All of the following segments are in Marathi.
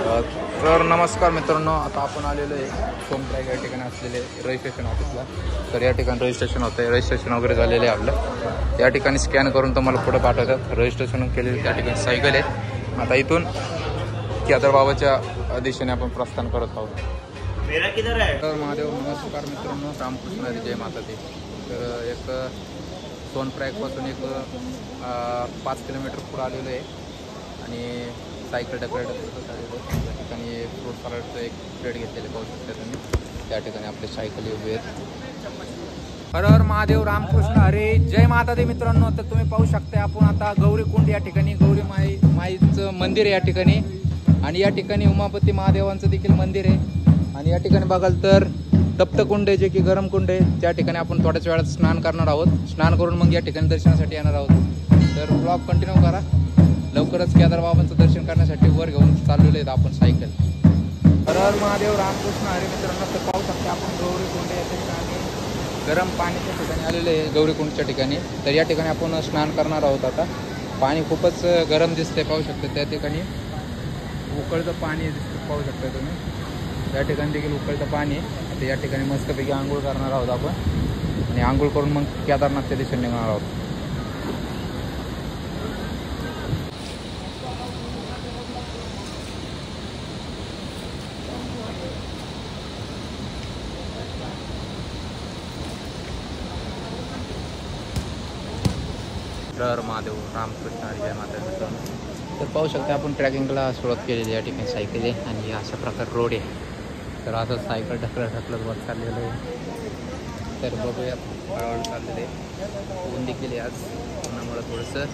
तर नमस्कार मित्रांनो, आता आपण आलेलो आहे सोनप्राग या ठिकाणी असलेले रजिस्ट्रेशन ऑफिसला. तर या ठिकाणी रजिस्ट्रेशन होतं आहे, रजिस्ट्रेशन वगैरे झालेले आहे आपलं. या ठिकाणी स्कॅन करून तुम्हाला पुढे पाठवतात. रजिस्ट्रेशन केलेले त्या ठिकाणी सायकल आहे. आता इथून केदार बाबाच्या दिशेने आपण प्रस्थान करत आहोत. तर महादेव नमस्कार मित्रांनो, रामकृष्ण हरी, जय माता दी. तर एक सोनप्रागपासून एक 5 किलोमीटर पुढे आलेलो आहे आणि सायकल ढकलत आलेलो आहे. त्या ठिकाणी फ्रूट सलाडचं एक प्लेट घेतलेले पाहू शकता तुम्ही. त्या ठिकाणी आपले सायकल उभे आहेत. हर हर महादेव, रामकृष्ण हरी, जय माता दी. मित्रांनो, तर तुम्ही पाहू शकता आपण आता गौरीकुंड या ठिकाणी, गौरी माईचं मंदिर आहे या ठिकाणी. आणि या ठिकाणी उमापती महादेवांचं देखील मंदिर आहे. आणि या ठिकाणी बघाल तर तप्तकुंड आहे, जे की गरम कुंड आहे. त्या ठिकाणी आपण थोड्याच वेळात स्नान करणार आहोत. स्नान करून मग या ठिकाणी दर्शनासाठी येणार आहोत. तर ब्लॉग कंटिन्यू करा. लवकरच केदार बाबांचं दर्शन करण्यासाठी वर घेऊन चाललेले आहेत आपण सायकल. हर हर महादेव, रामकृष्ण हरी. मित्रांनो, तर पाहू शकता आपण गौरीकुंड या ठिकाणी गरम पाण्याच्या ठिकाणी आलेले आहे, गौरीकुंडच्या ठिकाणी. तर या ठिकाणी आपण स्नान करणार आहोत. आता पाणी खूपच गरम दिसते, पाहू शकता. त्या ठिकाणी उकळतं पाणी पाहू शकता तुम्ही. त्या ठिकाणी देखील उकळतं पाणी आहे. आता या ठिकाणी मस्तपैकी आंघोळ करणार आहोत आपण. आणि आंघोळ करून मग केदारनाथच्या दिशेने निघणार आहोत. हर महादेव, रामकृष्ण हरी, जय माता दी. तर पाहू शकता आपण ट्रॅकिंगला सुरुवात केलेली या ठिकाणी सायकल आहे. आणि अशा प्रकारे रोड आहे. तर असं सायकल ढकलत वर चाललेलं आहे. तर बघूया, हळूहळू चाललेलं आहे. ऊन देखील आज उन्हामुळं थोडंसं.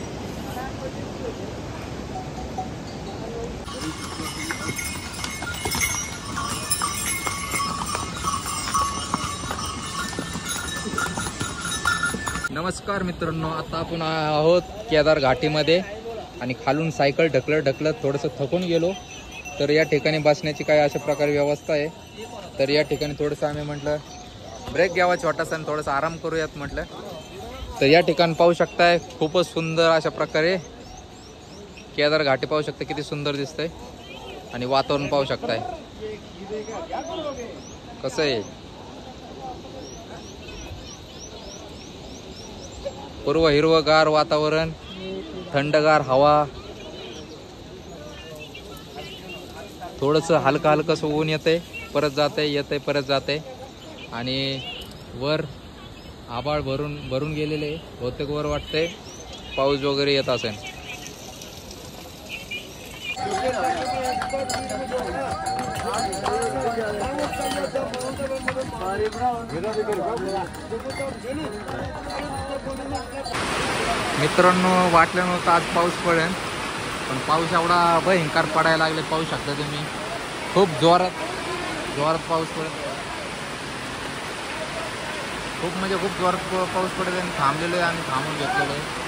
नमस्कार मित्रांनो, आता आपण आहोत केदार घाटीमध्ये. आणि खालून सायकल ढकलत थोडंसं थकून गेलो. तर या ठिकाणी बसण्याची काय अशा प्रकारे व्यवस्था आहे. तर या ठिकाणी थोडंसं आम्ही म्हटलं ब्रेक घ्यावा छोटासा आणि थोडंसं आराम करूयात म्हटलं. तर या ठिकाणी पाहू शकताय खूपच सुंदर अशा प्रकारे केदार घाटी पाहू शकता, किती सुंदर दिसतंय. आणि वातावरण पाहू शकताय कसं आहे. पूर्व हिरवगार वातावरण, थंडगार हवा, थोडंसं हलकं हलकंसं ऊन येतंय, परत येतंय परत जाते. आणि वर आभाळ भरून गेलेले, बहुतेक वर वाटतंय पाऊस वगैरे येत असेल. मित्रांनो, वाटलं नव्हतं आज पाऊस पडेल, पण पाऊस एवढा भयंकर पडायला लागले पाहू शकता तुम्ही. खूप जोरात पाऊस पडत, खूप म्हणजे खूप जोरात पाऊस पडत आहे. थांबलेलो आहे, आम्ही थांबून घेतलेलो आहे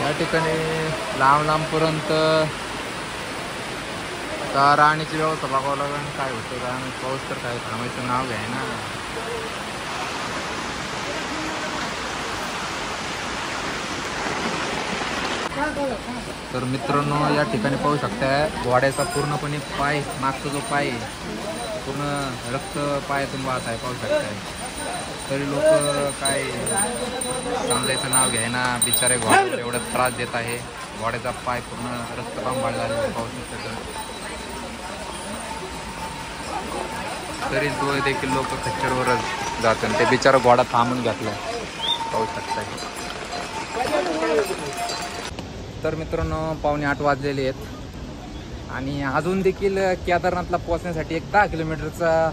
या ठिकाणी. लांबपर्यंत तर राहण्याची व्यवस्था बघावं लागेल. काय होतं का पाऊस, तर काय थांबायचं नाव घ्याय ना. तर मित्रांनो, या ठिकाणी पाहू शकताय घोड्याचा पूर्णपणे पाय, मागचा जो पाय पूर्ण रक्त पायातून वाहत आहे पाहू शकताय. तरी लोक काय समजायचं नाव घ्यायना. बिचारे घोड्यावर एवढा त्रास देत आहे. घोड्याचा पाय पूर्ण रक्तपांबाळ झालेला पाहू शकता. तरी तो देखील लोक खच्चरवरच जातात. ते बिचारा घोडा थांबून घेतला पाहू शकताय. तर मित्रांनो, 7:45 वाजलेले आहेत. आणि अजून देखील केदारनाथला पोहोचण्यासाठी एक 10 किलोमीटरचा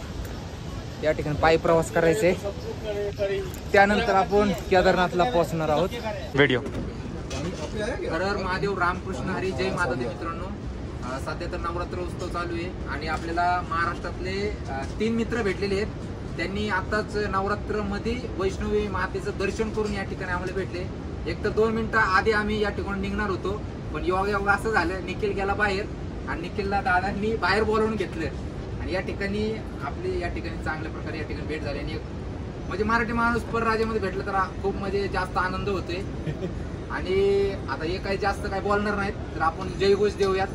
या ठिकाणी पायी प्रवास करायचा आहे. त्यानंतर आपण केदारनाथला पोहोचणार आहोत. व्हिडिओ. हर हर महादेव, रामकृष्ण हरी, जय माता दी. मित्रांनो, सध्या तर नवरात्र उत्सव चालू आहे. आणि आपल्याला महाराष्ट्रातले 3 मित्र भेटलेले आहेत. त्यांनी आताच नवरात्रमध्ये वैष्णवी मातेचं दर्शन करून या ठिकाणी आम्हाला भेटले. एक तर 2 मिनिटं आधी आम्ही या ठिकाणी निघणार होतो, पण योग असं झालं, निखिल गेला बाहेर आणि निखिलला दादांनी बाहेर बोलावून घेतलं. आणि या ठिकाणी आपली या ठिकाणी चांगल्या प्रकारे या ठिकाणी भेट झाली. आणि म्हणजे मराठी माणूस परराज्यामध्ये भेटलं तर खूप म्हणजे जास्त आनंद होतोय. आणि आता हे काही जास्त काही बोलणार नाहीत, तर आपण जयघोष देऊयात.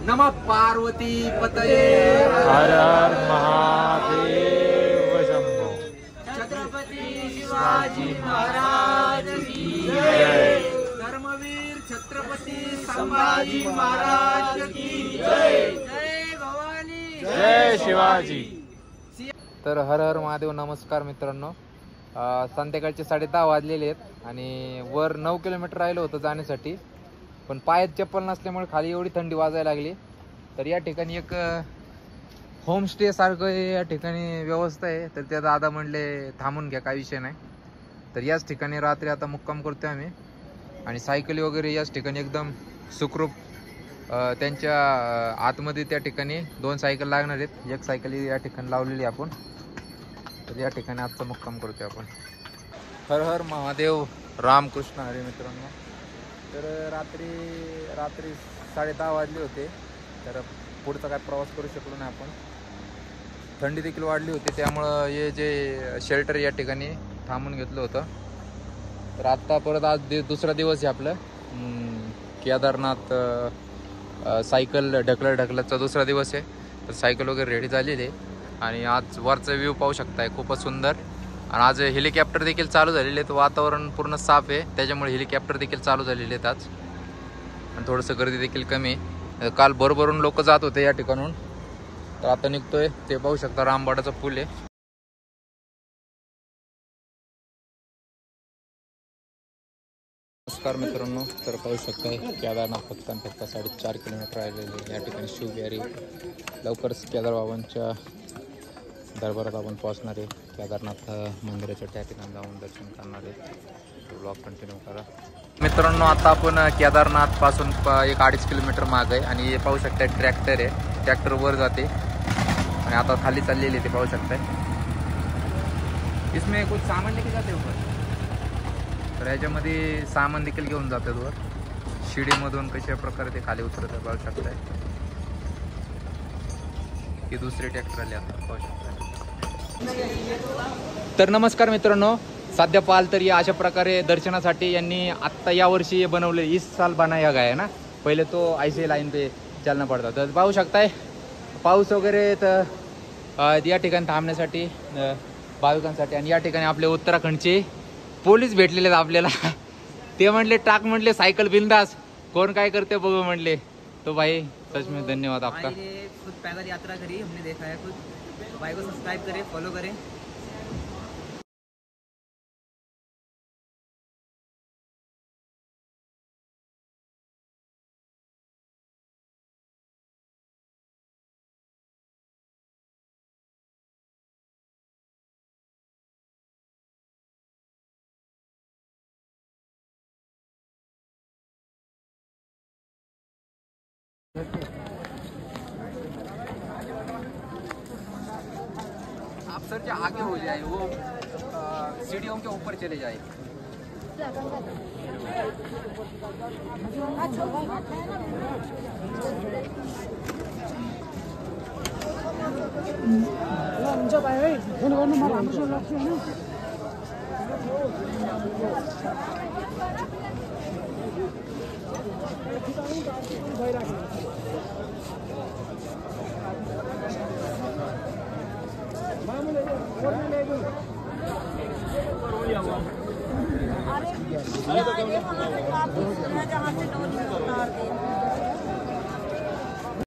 नमः पार्वती पतये हर हर महादेव शंभो. छत्रपती शिवाजी महाराज की जय. धर्मवीर छत्रपती संभाजी महाराज की जय. जय भवानी जय शिवाजी. तर हर हर महादेव. नमस्कार मित्रांनो, संध्याकाळचे 10:30 वाजलेले आहेत आणि वर 9 किलोमीटर राहिलं होतं जाण्यासाठी, पण पायात चप्पल नसल्यामुळे खाली एवढी थंडी वाजायला लागली. तर या ठिकाणी एक होमस्टे सारखं या ठिकाणी व्यवस्था आहे, तर त्या दादा म्हणले थांबून घ्या, काही विषय नाही. तर याच ठिकाणी रात्री आता मुक्काम करतोय आम्ही. आणि सायकली वगैरे याच ठिकाणी एकदम सुखरूप त्यांच्या आतमध्ये त्या ठिकाणी 2 सायकल लागणार आहेत. एक सायकल या ठिकाणी लावलेली आपण. तर या ठिकाणी आजचा मुक्काम करतोय आपण. हर हर महादेव. रामकृष्ण हरी मित्रांनो. तर रात्री 10:30 वाजले होते, तर पुढचा काय प्रवास करू शकलो नाही आपण. थंडी देखील वाढली होती, त्यामुळं हे जे शेल्टर या ठिकाणी थांबून घेतलं होतं. तर आत्ता परत आज दुसरा दिवस आहे आपलं केदारनाथ सायकल ढकलतचा दुसरा दिवस आहे. तर सायकल वगैरे रेडी झालेली आहे आणि आज वरचा व्ह्यू पाहू शकताय, खूपच सुंदर. आणि आज हेलिकॉप्टर देखील चालू झालेले आहेत. वातावरण पूर्ण साफ आहे, त्याच्यामुळे हेलिकॉप्टर देखील चालू झालेले आहेत आज. आणि थोडंसं गर्दी देखील कमी आहे. काल भरभरून लोक जात होते या ठिकाणून, तर आता निघतोय. ते पाहू शकता रामबाडाचा पूल आहे. नमस्कार मित्रांनो, तर पाहू शकताय केदारनाथ फक्त 4.5 किलोमीटर राहिलेले. या ठिकाणी शिवबिहारी लवकरच केदार बाबांच्या दरबारात आपण पोहोचणार आहे. केदारनाथ मंदिराच्या त्या ठिकाणी जाऊन दर्शन करणार आहे. ब्लॉग कंटिन्यू करा मित्रांनो. आता आपण केदारनाथ पासून 1-2.5 किलोमीटर माग आहे आणि हे पाहू शकताय ट्रॅक्टर आहे. ट्रॅक्टर वर जाते आणि आता खाली चाललेली आहे, ते पाहू शकताय. इसमें कुछ सामान लेके जाते ऊपर, तर ह्याच्यामध्ये सामान देखील घेऊन जातात वर. शिडीमधून कशा प्रकारे ते खाली उतरत पाहू शकताय. ही दुसरी ट्रॅक्टर आली आता, पाहू शकताय. तर नमस्कार मित्रांनो, सध्या पाहाल तर या अशा प्रकारे दर्शनासाठी यांनी आत्ता यावर्षी बनवले. इस साल बनाया गया है ना, पहिले तो ऐसे लाईन पे चालना पडता. तर पाहू शकताय पाऊस वगैरे तर या ठिकाणी थांबण्यासाठी भाविकांसाठी. आणि या ठिकाणी आपले उत्तराखंडचे पोलीस भेटलेले आहेत आपल्याला. ते म्हणले टाक, म्हणले सायकल बिंदास, कोण काय करते बघू म्हणले. तो भाई सच में धन्यवाद आपका. खुद पैदल यात्रा करी, हमने देखा है खुद. भाई को सब्सक्राइब करें, फॉलो करें. आप सर जो आगे हो जाए वो सीढ़ियों के ऊपर चले जाए.